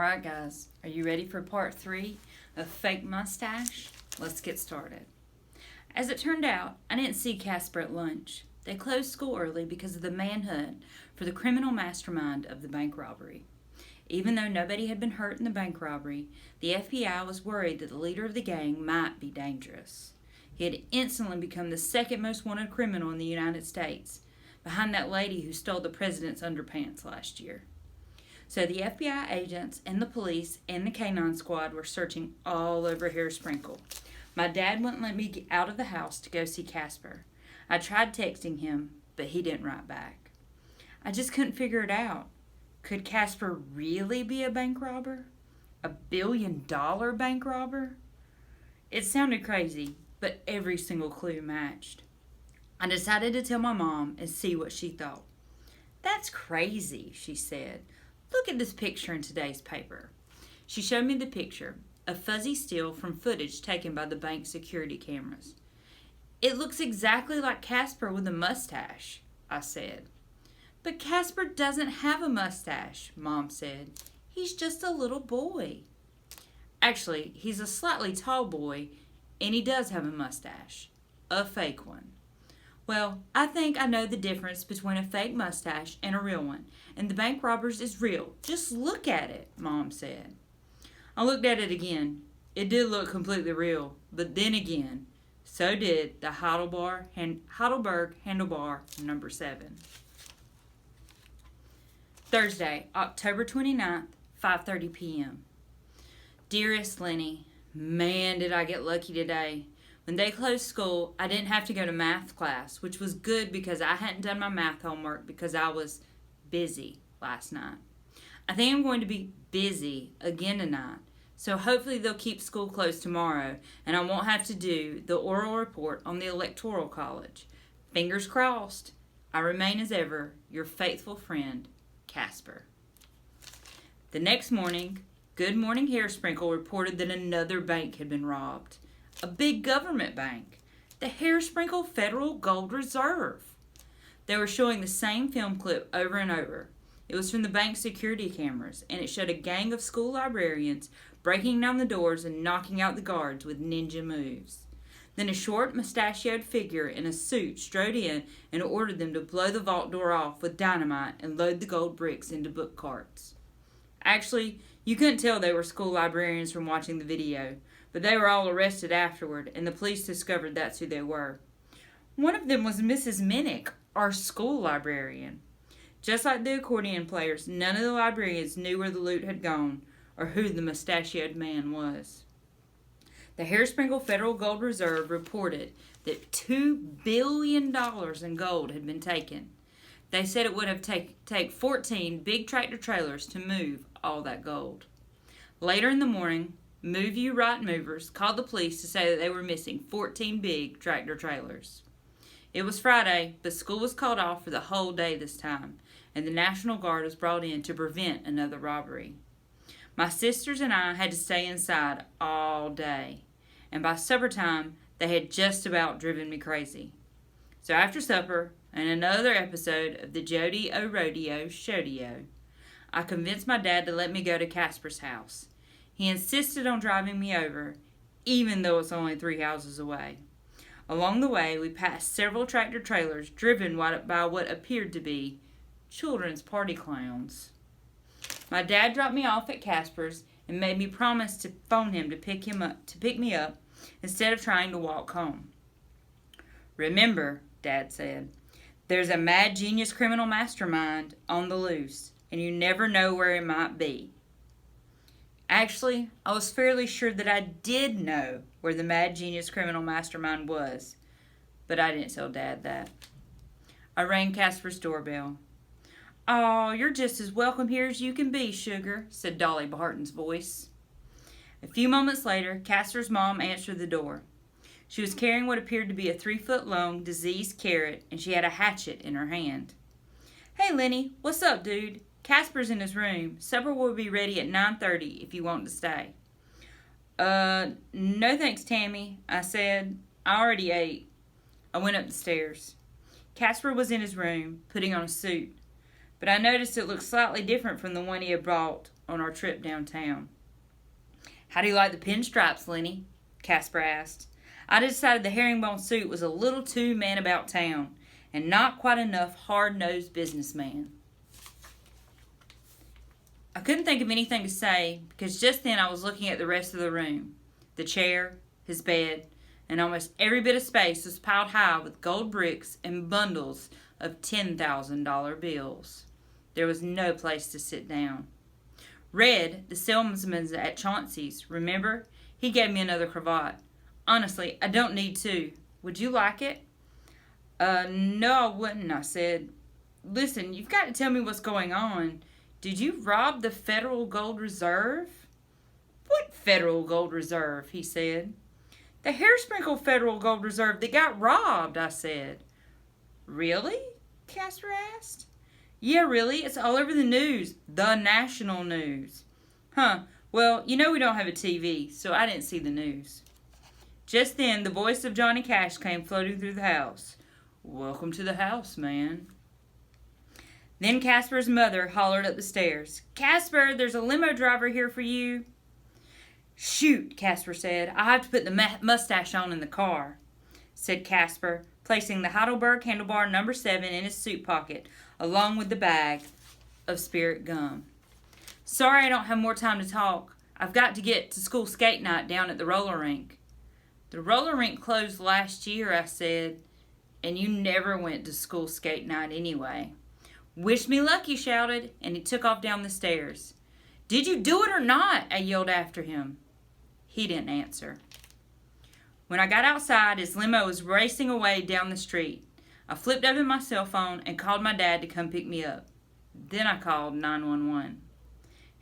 Alright guys, are you ready for part 3 of Fake Mustache? Let's get started. As it turned out, I didn't see Casper at lunch. They closed school early because of the manhunt for the criminal mastermind of the bank robbery. Even though nobody had been hurt in the bank robbery, the FBI was worried that the leader of the gang might be dangerous. He had instantly become the second most wanted criminal in the United States, behind that lady who stole the president's underpants last year. So the FBI agents and the police and the canine squad were searching all over Hairsprinkle. My dad wouldn't let me get out of the house to go see Casper. I tried texting him, but he didn't write back. I just couldn't figure it out. Could Casper really be a bank robber? A $1 billion bank robber? It sounded crazy, but every single clue matched. I decided to tell my mom and see what she thought. "That's crazy," she said. "Look at this picture in today's paper." She showed me the picture, a fuzzy still from footage taken by the bank security cameras. "It looks exactly like Casper with a mustache," I said. "But Casper doesn't have a mustache," Mom said. "He's just a little boy." Actually, he's a slightly tall boy, and he does have a mustache. A fake one. "Well, I think I know the difference between a fake mustache and a real one, and the bank robbers is real. Just look at it," Mom said. I looked at it again. It did look completely real, but then again, so did the Heidelberg handlebar number 7. Thursday, October 29th, 5:30 p.m. Dearest Lenny, man, did I get lucky today. When they closed school, I didn't have to go to math class, which was good because I hadn't done my math homework because I was busy last night. I think I'm going to be busy again tonight, so hopefully they'll keep school closed tomorrow and I won't have to do the oral report on the Electoral College. Fingers crossed. I remain as ever, your faithful friend, Casper. The next morning, Good Morning Hairsprinkle reported that another bank had been robbed. A big government bank, the Hairsprinkle Federal Gold Reserve. They were showing the same film clip over and over. It was from the bank's security cameras, and it showed a gang of school librarians breaking down the doors and knocking out the guards with ninja moves. Then a short, mustachioed figure in a suit strode in and ordered them to blow the vault door off with dynamite and load the gold bricks into book carts. Actually, you couldn't tell they were school librarians from watching the video, but they were all arrested afterward, and the police discovered that's who they were. One of them was Mrs. Minnick, our school librarian. Just like the accordion players, none of the librarians knew where the loot had gone or who the mustachioed man was. The Hairsprinkle Federal Gold Reserve reported that $2 billion in gold had been taken. They said it would have take 14 big tractor trailers to move all that gold. Later in the morning, Move You Right Movers called the police to say that they were missing 14 big tractor trailers. It was Friday, but school was called off for the whole day this time, and the National Guard was brought in to prevent another robbery. My sisters and I had to stay inside all day, and by supper time, they had just about driven me crazy. So after supper, and another episode of the Jody O Rodeo Shodio, I convinced my dad to let me go to Casper's house. He insisted on driving me over, even though it's only 3 houses away. Along the way, we passed several tractor trailers driven by what appeared to be children's party clowns. My dad dropped me off at Casper's and made me promise to phone him to pick me up instead of trying to walk home. "Remember," Dad said, "there's a mad genius criminal mastermind on the loose, and you never know where it might be." Actually, I was fairly sure that I did know where the mad genius criminal mastermind was, but I didn't tell Dad that. I rang Casper's doorbell. "Oh, you're just as welcome here as you can be, sugar," said Dolly Barton's voice. A few moments later, Casper's mom answered the door. She was carrying what appeared to be a 3-foot-long diseased carrot, and she had a hatchet in her hand. "Hey, Lenny, what's up, dude? Casper's in his room. Supper will be ready at 9:30 if you want to stay." No thanks, Tammy," I said. "I already ate." I went up the stairs. Casper was in his room, putting on a suit, but I noticed it looked slightly different from the one he had brought on our trip downtown. How do you like the pinstripes, Lenny? Casper asked. I decided the herringbone suit was a little too man about town and not quite enough hard-nosed businessman. I couldn't think of anything to say because just then I was looking at the rest of the room. The chair, his bed, and almost every bit of space was piled high with gold bricks and bundles of $10,000 bills. There was no place to sit down. Red, the salesman at Chauncey's, remember? He gave me another cravat. Honestly, I don't need two. Would you like it? No, I wouldn't, I said. Listen, you've got to tell me what's going on. Did you rob the Federal Gold Reserve? What Federal Gold Reserve? He said. The Hairsprinkle Federal Gold Reserve that got robbed, I said. Really? Casper asked. Yeah, really. It's all over the news. The national news. Huh. Well, you know we don't have a TV, so I didn't see the news. Just then, the voice of Johnny Cash came floating through the house. Welcome to the house, man. Then Casper's mother hollered up the stairs. Casper, there's a limo driver here for you. Shoot, Casper said. I have to put the mustache on in the car, said Casper, placing the Heidelberg handlebar number 7 in his suit pocket, along with the bag of spirit gum. Sorry I don't have more time to talk. I've got to get to school skate night down at the roller rink. The roller rink closed last year, I said, and you never went to school skate night anyway. Wish me luck, he shouted, and he took off down the stairs. Did you do it or not? I yelled after him. He didn't answer. When I got outside, his limo was racing away down the street. I flipped open my cell phone and called my dad to come pick me up. Then I called 911.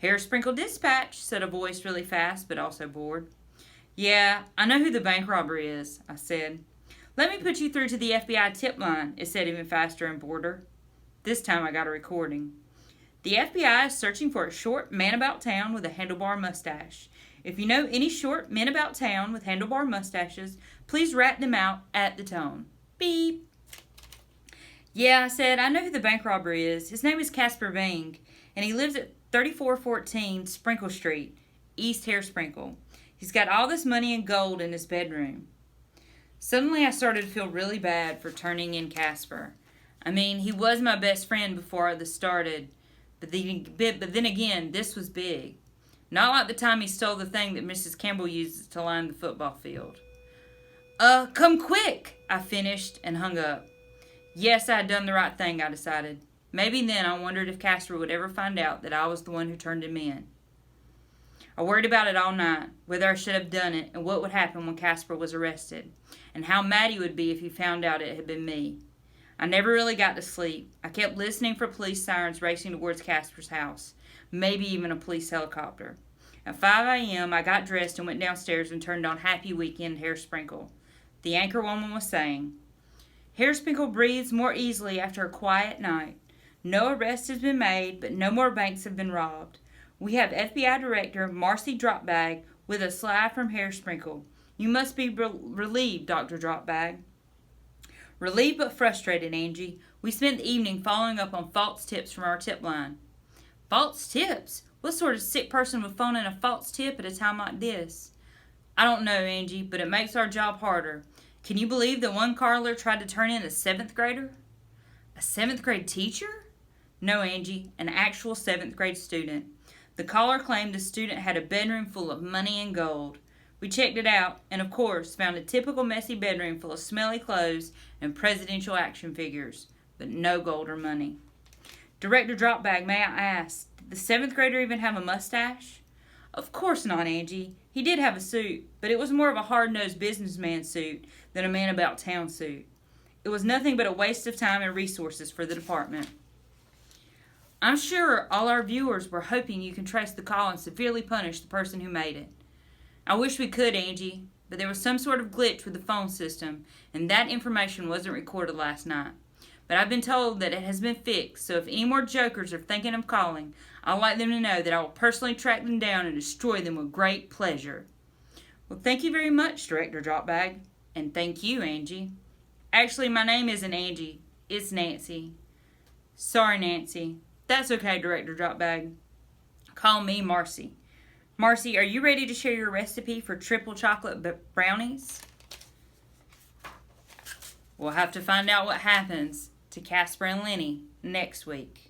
Hairsprinkle Dispatch, said a voice really fast but also bored. Yeah, I know who the bank robber is, I said. Let me put you through to the FBI tip line, it said even faster and border. This time I got a recording. The FBI is searching for a short man about town with a handlebar mustache. If you know any short men about town with handlebar mustaches, please rat them out at the tone. Beep. Yeah, I said, I know who the bank robber is. His name is Casper Bing, and he lives at 3414 Sprinkle Street, East Hairsprinkle. He's got all this money and gold in his bedroom. Suddenly I started to feel really bad for turning in Casper. I mean, he was my best friend before all this started, but then again, this was big. Not like the time he stole the thing that Mrs. Campbell uses to line the football field. Come quick, I finished and hung up. Yes, I had done the right thing, I decided. Maybe then I wondered if Casper would ever find out that I was the one who turned him in. I worried about it all night, whether I should have done it and what would happen when Casper was arrested, and how mad he would be if he found out it had been me. I never really got to sleep. I kept listening for police sirens racing towards Casper's house, maybe even a police helicopter. At 5 a.m., I got dressed and went downstairs and turned on Happy Weekend Hairsprinkle. The anchor woman was saying, Hairsprinkle breathes more easily after a quiet night. No arrest has been made, but no more banks have been robbed. We have FBI Director Marcy Dropbag with us live from Hairsprinkle. You must be relieved, Dr. Dropbag. Relieved but frustrated, Angie. We spent the evening following up on false tips from our tip line. False tips? What sort of sick person would phone in a false tip at a time like this? I don't know, Angie, but it makes our job harder. Can you believe that one caller tried to turn in a 7th grader? A 7th grade teacher? No, Angie, an actual 7th grade student. The caller claimed the student had a bedroom full of money and gold. We checked it out and, of course, found a typical messy bedroom full of smelly clothes and presidential action figures, but no gold or money. Director Dropbag, may I ask, did the 7th grader even have a mustache? Of course not, Angie. He did have a suit, but it was more of a hard-nosed businessman suit than a man-about-town suit. It was nothing but a waste of time and resources for the department. I'm sure all our viewers were hoping you can trace the call and severely punish the person who made it. I wish we could, Angie, but there was some sort of glitch with the phone system, and that information wasn't recorded last night. But I've been told that it has been fixed, so if any more jokers are thinking of calling, I'd like them to know that I will personally track them down and destroy them with great pleasure. Well, thank you very much, Director Dropbag. And thank you, Angie. Actually, my name isn't Angie. It's Nancy. Sorry, Nancy. That's okay, Director Dropbag. call me Marcy. Marcy, are you ready to share your recipe for triple chocolate brownies? We'll have to find out what happens to Casper and Lenny next week.